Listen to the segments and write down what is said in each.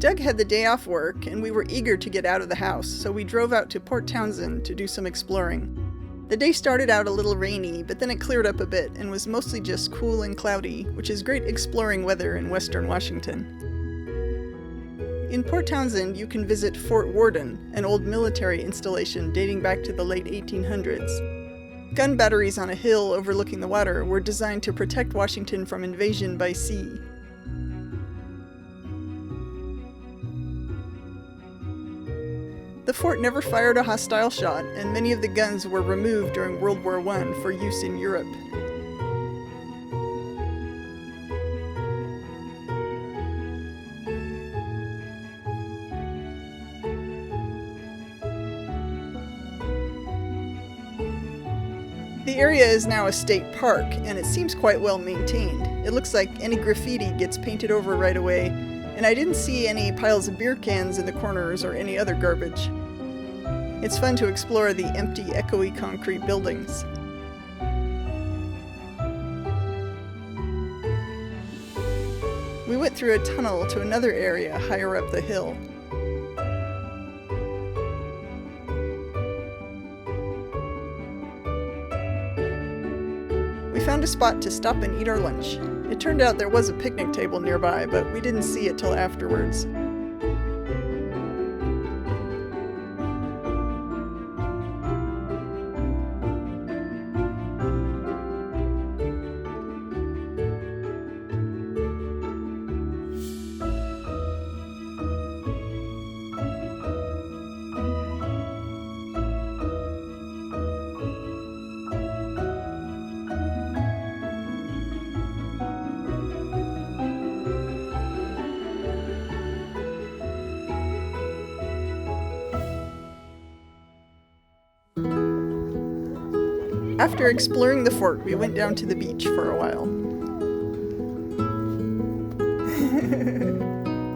Doug had the day off work, and we were eager to get out of the house, so we drove out to Port Townsend to do some exploring. The day started out a little rainy, but then it cleared up a bit and was mostly just cool and cloudy, which is great exploring weather in western Washington. In Port Townsend, you can visit Fort Worden, an old military installation dating back to the late 1800s. Gun batteries on a hill overlooking the water were designed to protect Washington from invasion by sea. The fort never fired a hostile shot, and many of the guns were removed during World War I for use in Europe. The area is now a state park, and it seems quite well maintained. It looks like any graffiti gets painted over right away, and I didn't see any piles of beer cans in the corners or any other garbage. It's fun to explore the empty, echoey concrete buildings. We went through a tunnel to another area higher up the hill. We found a spot to stop and eat our lunch. It turned out there was a picnic table nearby, but we didn't see it till afterwards. After exploring the fort, we went down to the beach for a while.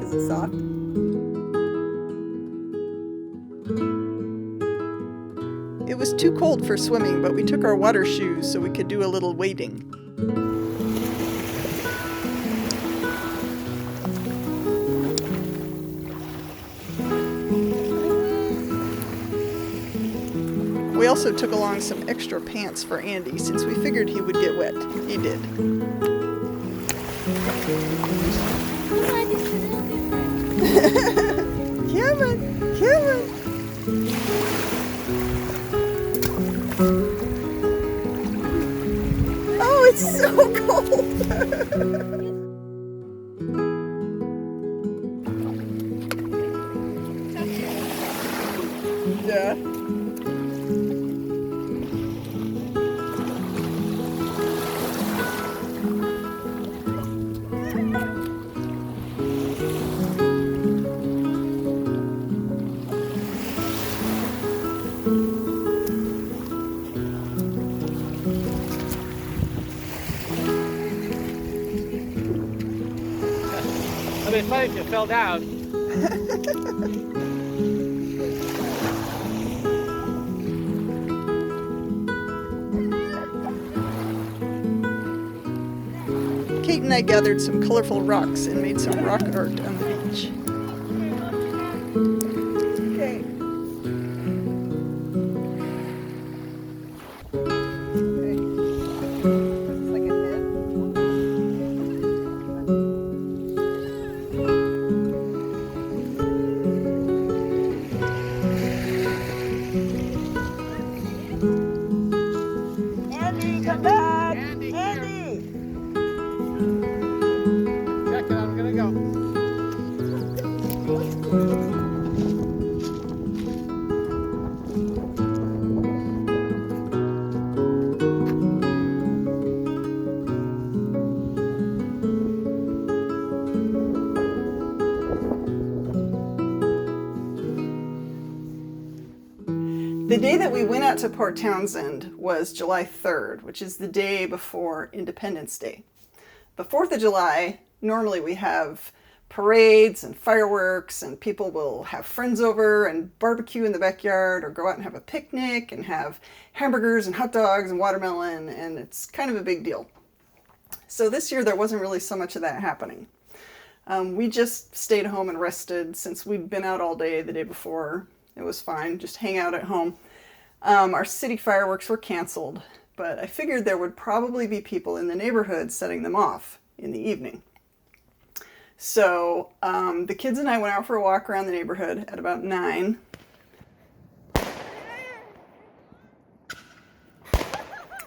Is it soft? It was too cold for swimming, but we took our water shoes so we could do a little wading. We also took along some extra pants for Andy since we figured he would get wet. He did. Cameron! Cameron! Oh, it's so cold! Yeah. I mean, it's funny if you fell down. Kate and I gathered some colorful rocks and made some rock art on the beach. Okay. Andy, come back! Andy, here. Andy! Check it out, I'm gonna go. The day that we went out to Port Townsend was July 3rd, which is the day before Independence Day. The 4th of July, normally we have parades and fireworks, and people will have friends over and barbecue in the backyard or go out and have a picnic and have hamburgers and hot dogs and watermelon, and it's kind of a big deal. So this year there wasn't really so much of that happening. We just stayed home and rested since we'd been out all day the day before. It was fine, just hang out at home. Our city fireworks were canceled, but I figured there would probably be people in the neighborhood setting them off in the evening. So the kids and I went out for a walk around the neighborhood at about 9.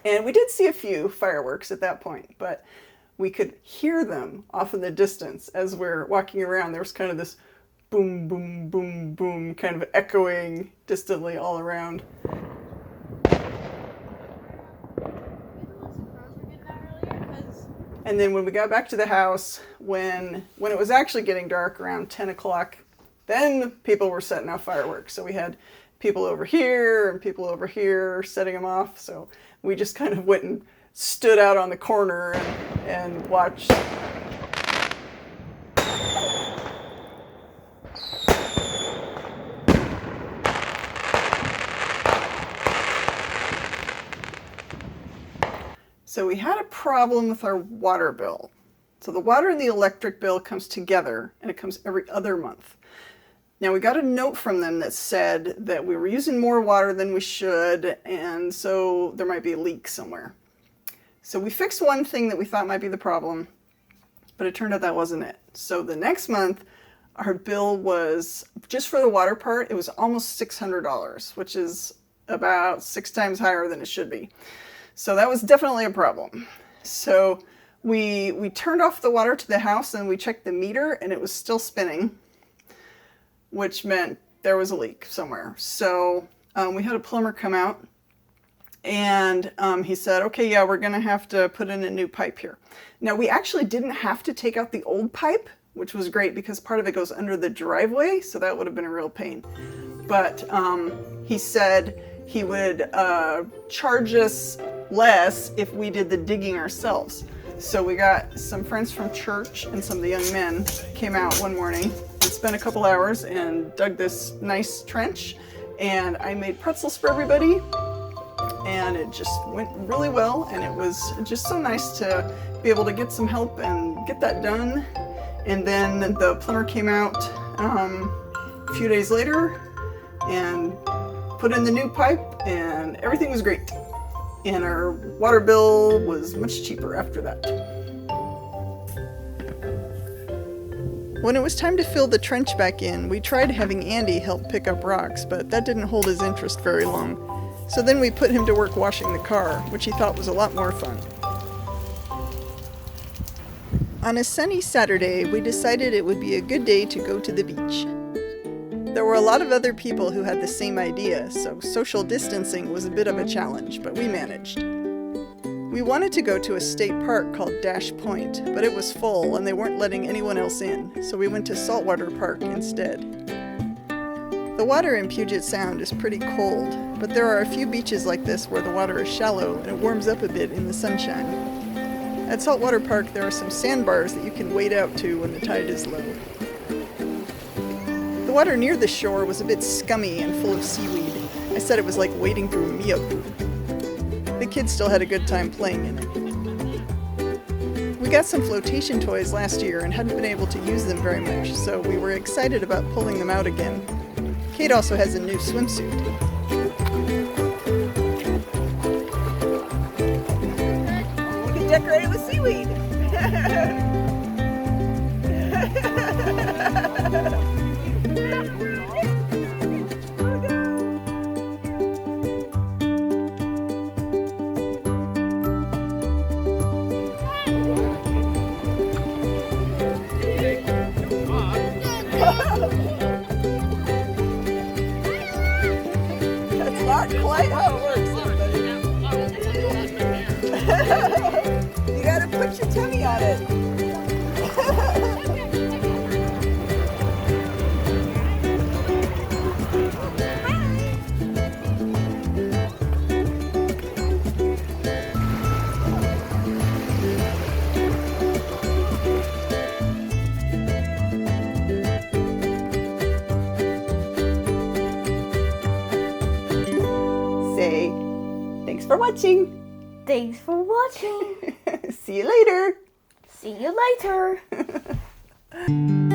And we did see a few fireworks at that point, but we could hear them off in the distance as we're walking around. There was kind of this boom, boom, boom, boom, kind of echoing distantly all around. And then when we got back to the house, when it was actually getting dark around 10 o'clock, then people were setting off fireworks. So we had people over here and people over here setting them off. So we just kind of went and stood out on the corner and watched. So we had a problem with our water bill. So the water and the electric bill comes together, and it comes every other month. Now we got a note from them that said that we were using more water than we should, and so there might be a leak somewhere. So we fixed one thing that we thought might be the problem, but it turned out that wasn't it. So the next month, our bill was, just for the water part, it was almost $600, which is about 6 times higher than it should be. So that was definitely a problem. So we turned off the water to the house and we checked the meter and it was still spinning, which meant there was a leak somewhere. So we had a plumber come out and he said, okay, yeah, we're gonna have to put in a new pipe here. Now we actually didn't have to take out the old pipe, which was great because part of it goes under the driveway, so that would have been a real pain. But he said he would charge us less if we did the digging ourselves. So we got some friends from church and some of the young men came out one morning and spent a couple hours and dug this nice trench, and I made pretzels for everybody and it just went really well, and it was just so nice to be able to get some help and get that done. And then the plumber came out a few days later and put in the new pipe and everything was great. And our water bill was much cheaper after that. When it was time to fill the trench back in, we tried having Andy help pick up rocks, but that didn't hold his interest very long. So then we put him to work washing the car, which he thought was a lot more fun. On a sunny Saturday, we decided it would be a good day to go to the beach. There were a lot of other people who had the same idea, so social distancing was a bit of a challenge, but we managed. We wanted to go to a state park called Dash Point, but it was full and they weren't letting anyone else in, so we went to Saltwater Park instead. The water in Puget Sound is pretty cold, but there are a few beaches like this where the water is shallow and it warms up a bit in the sunshine. At Saltwater Park, there are some sandbars that you can wade out to when the tide is low. The water near the shore was a bit scummy and full of seaweed. I said it was like wading through miyoku. The kids still had a good time playing in it. We got some flotation toys last year and hadn't been able to use them very much, so we were excited about pulling them out again. Kate also has a new swimsuit. You can decorate it with seaweed. That's not quite how it works, everybody. You gotta put your tummy on it. Say, thanks for watching. Thanks for watching. See you later. See you later. Bye.